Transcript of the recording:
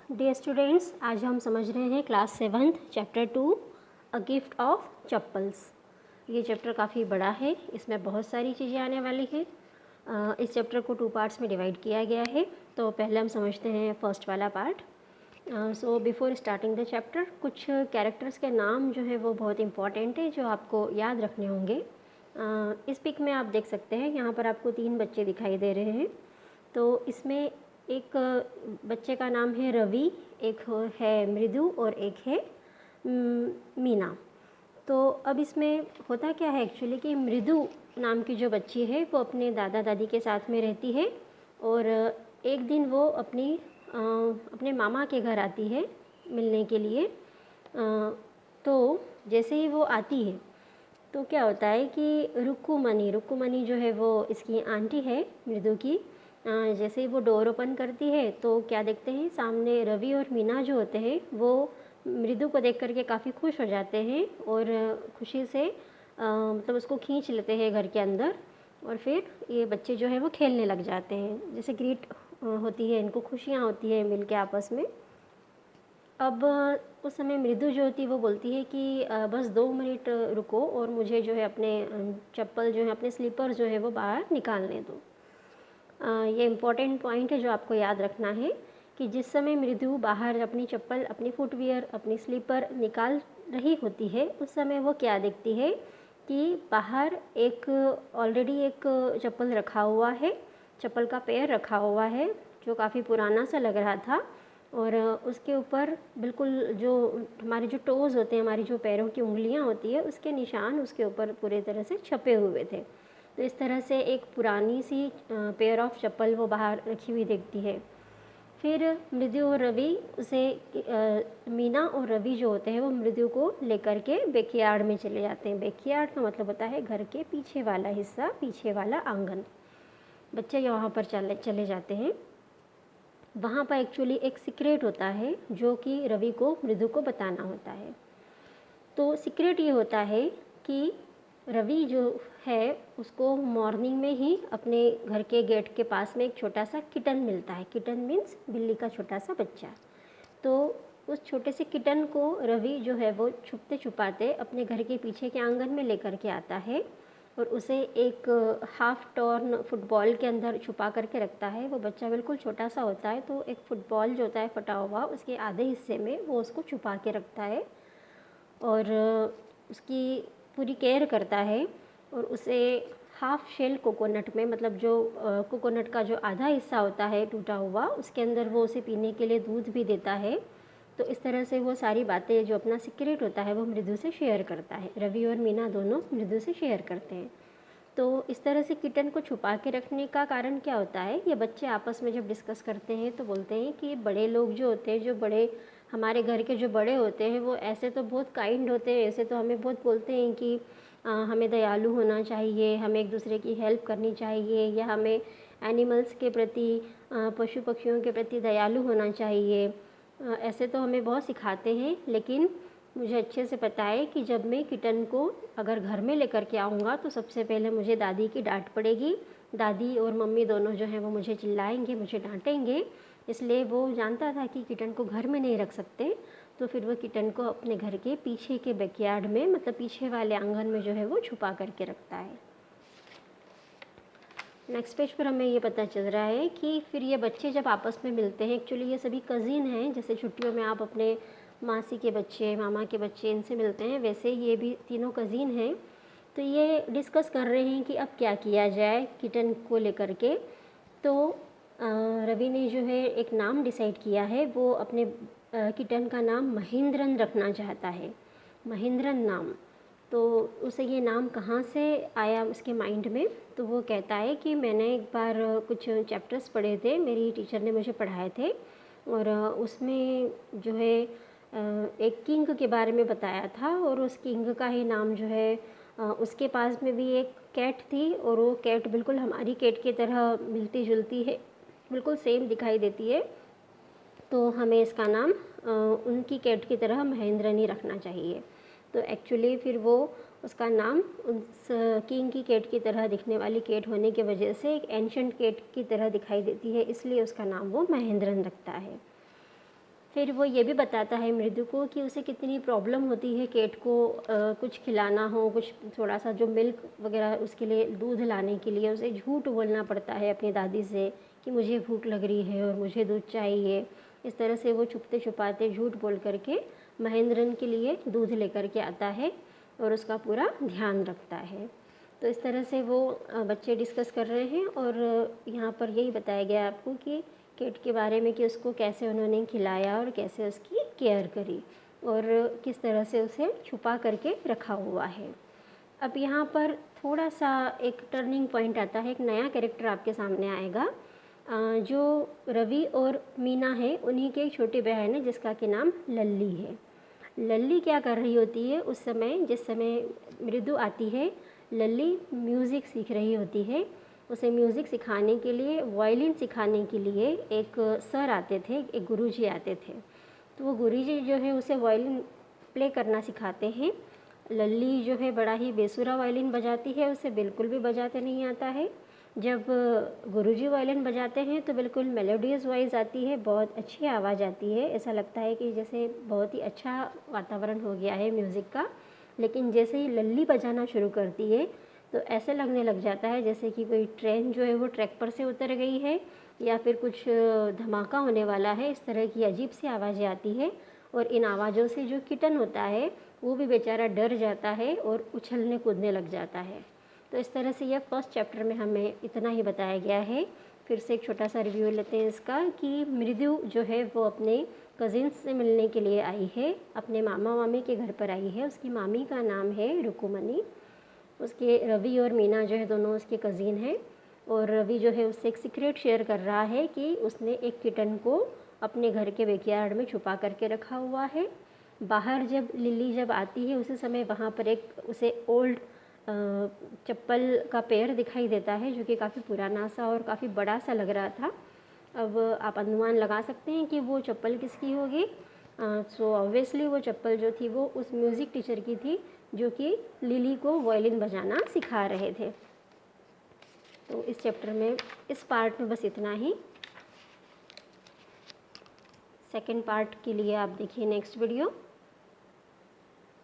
Dear students, आज हम समझ रहे हैं class 7 chapter 2 a gift of chappals. ये चैप्टर काफ़ी बड़ा है, इसमें बहुत सारी चीज़ें आने वाली हैं। इस चैप्टर को 2 पार्ट्स में डिवाइड किया गया है। तो पहले हम समझते हैं फर्स्ट वाला part. So before starting the chapter, कुछ कैरेक्टर्स के नाम जो है वो बहुत इंपॉर्टेंट है, जो आपको याद रखने होंगे। इस पिक में आप देख सकते हैं, यहाँ पर आपको 3 बच्चे दिखाई दे रहे हैं। तो इसमें एक बच्चे का नाम है रवि, एक है मृदु और एक है मीना। तो अब इसमें होता क्या है एक्चुअली कि मृदु नाम की जो बच्ची है वो अपने दादा दादी के साथ में रहती है और एक दिन वो अपने मामा के घर आती है मिलने के लिए। तो जैसे ही वो आती है तो क्या होता है कि रुक्कुमणी जो है वो इसकी आंटी है मृदु की। जैसे ही वो डोर ओपन करती है तो क्या देखते हैं, सामने रवि और मीना जो होते हैं वो मृदु को देख करके काफ़ी खुश हो जाते हैं और खुशी से मतलब उसको खींच लेते हैं घर के अंदर। और फिर ये बच्चे जो है वो खेलने लग जाते हैं, जैसे ग्रीट होती है, इनको खुशियाँ होती है मिल के आपस में। अब उस समय मृदु जो होती है वो बोलती है कि बस 2 मिनट रुको और मुझे जो है अपने चप्पल जो है, अपने स्लीपर जो है वो बाहर निकालने दो। ये इम्पॉर्टेंट पॉइंट है जो आपको याद रखना है कि जिस समय मृदु बाहर अपनी चप्पल, अपनी फुटवियर, अपनी स्लीपर निकाल रही होती है, उस समय वो क्या देखती है कि बाहर ऑलरेडी एक चप्पल रखा हुआ है, चप्पल का पैर रखा हुआ है जो काफ़ी पुराना सा लग रहा था। और उसके ऊपर बिल्कुल जो हमारे जो टोज़ होते हैं, हमारी जो पैरों की उंगलियां होती है, उसके निशान उसके ऊपर पूरी तरह से छपे हुए थे। तो इस तरह से एक पुरानी सी पेयर ऑफ चप्पल वो बाहर रखी हुई देखती है। फिर मृदु और रवि मीना और रवि जो होते हैं वो मृदु को लेकर के बैकयार्ड में चले जाते हैं। बैकयार्ड का मतलब होता है घर के पीछे वाला हिस्सा, पीछे वाला आंगन। बच्चे वहाँ पर चले जाते हैं। वहाँ पर एक्चुअली एक सीक्रेट होता है जो कि रवि को मृदु को बताना होता है। तो सीक्रेट ये होता है कि रवि जो है उसको मॉर्निंग में ही अपने घर के गेट के पास में एक छोटा सा किटन मिलता है। किटन मीन्स बिल्ली का छोटा सा बच्चा। तो उस छोटे से किटन को रवि जो है वो छुपते छुपाते अपने घर के पीछे के आंगन में लेकर के आता है और उसे एक हाफ टॉर्न फुटबॉल के अंदर छुपा करके रखता है। वो बच्चा बिल्कुल छोटा सा होता है, तो एक फुटबॉल जो होता है फटा हुआ, उसके आधे हिस्से में वो उसको छुपा के रखता है और उसकी पूरी केयर करता है। और उसे हाफ शेल कोकोनट में, मतलब जो कोकोनट का जो आधा हिस्सा होता है टूटा हुआ, उसके अंदर वो उसे पीने के लिए दूध भी देता है। तो इस तरह से वो सारी बातें जो अपना सीक्रेट होता है वो मृदु से शेयर करता है। रवि और मीना दोनों मृदु से शेयर करते हैं। तो इस तरह से किटन को छुपा के रखने का कारण क्या होता है, ये बच्चे आपस में जब डिस्कस करते हैं तो बोलते हैं कि बड़े लोग जो होते हैं, जो बड़े हमारे घर के जो बड़े होते हैं, वो ऐसे तो बहुत काइंड होते हैं, ऐसे तो हमें बहुत बोलते हैं कि हमें दयालु होना चाहिए, हमें एक दूसरे की हेल्प करनी चाहिए, या हमें एनिमल्स के प्रति, पशु पक्षियों के प्रति दयालु होना चाहिए। ऐसे तो हमें बहुत सिखाते हैं, लेकिन मुझे अच्छे से पता है कि जब मैं किटन को अगर घर में लेकर के आऊँगा तो सबसे पहले मुझे दादी की डांट पड़ेगी। दादी और मम्मी दोनों जो हैं वो मुझे चिल्लाएंगे, मुझे डांटेंगे। इसलिए वो जानता था कि किटन को घर में नहीं रख सकते, तो फिर वो किटन को अपने घर के पीछे के बैकयार्ड में, मतलब पीछे वाले आंगन में जो है वो छुपा करके रखता है। नेक्स्ट पेज पर हमें ये पता चल रहा है कि फिर ये बच्चे जब आपस में मिलते हैं, एक्चुअली ये सभी कज़िन हैं। जैसे छुट्टियों में आप अपने मासी के बच्चे, मामा के बच्चे, इनसे मिलते हैं, वैसे ये भी तीनों कज़िन हैं। तो ये डिस्कस कर रहे हैं कि अब क्या किया जाए किटन को लेकर के। तो रवि ने जो है एक नाम डिसाइड किया है। वो अपने किटन का नाम महेंद्रन रखना चाहता है, महेंद्रन नाम। तो उसे ये नाम कहाँ से आया उसके माइंड में, तो वो कहता है कि मैंने एक बार कुछ चैप्टर्स पढ़े थे, मेरी टीचर ने मुझे पढ़ाए थे, और उसमें जो है एक किंग के बारे में बताया था, और उस किंग का ही नाम जो है उसके पास में भी एक कैट थी, और वो कैट बिल्कुल हमारी कैट की तरह मिलती जुलती है, बिल्कुल सेम दिखाई देती है। तो हमें इसका नाम उनकी कैट की तरह महेंद्रनी रखना चाहिए। तो एक्चुअली फिर वो उसका नाम उस किंग की कैट की तरह दिखने वाली कैट होने की वजह से एक एंशंट कैट की तरह दिखाई देती है, इसलिए उसका नाम वो महेंद्रन रखता है। फिर वो ये भी बताता है मृदु को कि उसे कितनी प्रॉब्लम होती है केट को कुछ खिलाना हो, कुछ थोड़ा सा जो मिल्क वगैरह उसके लिए दूध लाने के लिए उसे झूठ बोलना पड़ता है अपनी दादी से कि मुझे भूख लग रही है और मुझे दूध चाहिए। इस तरह से वो छुपते छुपाते झूठ बोल करके महेंद्रन के लिए दूध लेकर के आता है और उसका पूरा ध्यान रखता है। तो इस तरह से वो बच्चे डिस्कस कर रहे हैं और यहाँ पर यही बताया गया आपको कि केट के बारे में कि उसको कैसे उन्होंने खिलाया और कैसे उसकी केयर करी और किस तरह से उसे छुपा करके रखा हुआ है। अब यहाँ पर थोड़ा सा एक टर्निंग पॉइंट आता है, एक नया कैरेक्टर आपके सामने आएगा जो रवि और मीना है, उन्हीं के एक छोटी बहन है जिसका कि नाम लल्ली है। लल्ली क्या कर रही होती है उस समय, जिस समय मृदु आती है, लल्ली म्यूज़िक सीख रही होती है। उसे म्यूज़िक सिखाने के लिए, वायलिन सिखाने के लिए एक सर आते थे, एक गुरुजी आते थे। तो वो गुरुजी जो है उसे वायलिन प्ले करना सिखाते हैं। लल्ली जो है बड़ा ही बेसुरा वायलिन बजाती है, उसे बिल्कुल भी बजाते नहीं आता है। जब गुरुजी वायलिन बजाते हैं तो बिल्कुल मेलोडियस वॉइस आती है, बहुत अच्छी आवाज़ आती है, ऐसा लगता है कि जैसे बहुत ही अच्छा वातावरण हो गया है म्यूज़िक का। लेकिन जैसे ही लल्ली बजाना शुरू करती है तो ऐसे लगने लग जाता है जैसे कि कोई ट्रेन जो है वो ट्रैक पर से उतर गई है या फिर कुछ धमाका होने वाला है। इस तरह की अजीब सी आवाज़ें आती है और इन आवाज़ों से जो किटन होता है वो भी बेचारा डर जाता है और उछलने कूदने लग जाता है। तो इस तरह से यह फर्स्ट चैप्टर में हमें इतना ही बताया गया है। फिर से एक छोटा सा रिव्यू लेते हैं इसका कि मृदु जो है वो अपने कज़िन्स से मिलने के लिए आई है, अपने मामा मामी के घर पर आई है। उसकी मामी का नाम है रुकुमनी। उसके रवि और मीना जो है दोनों उसके कज़िन हैं और रवि जो है उससे एक सीक्रेट शेयर कर रहा है कि उसने एक किटन को अपने घर के बैकयार्ड में छुपा करके रखा हुआ है। बाहर जब लिली जब आती है उसी समय वहाँ पर एक उसे ओल्ड चप्पल का पेड़ दिखाई देता है जो कि काफ़ी पुराना सा और काफ़ी बड़ा सा लग रहा था। अब आप अनुमान लगा सकते हैं कि वो चप्पल किसकी होगी। सो ऑब्वियसली वो चप्पल जो थी वो उस म्यूज़िक टीचर की थी जो कि लिली को वायलिन बजाना सिखा रहे थे। तो इस चैप्टर में इस पार्ट में बस इतना ही। सेकंड पार्ट के लिए आप देखिए नेक्स्ट वीडियो।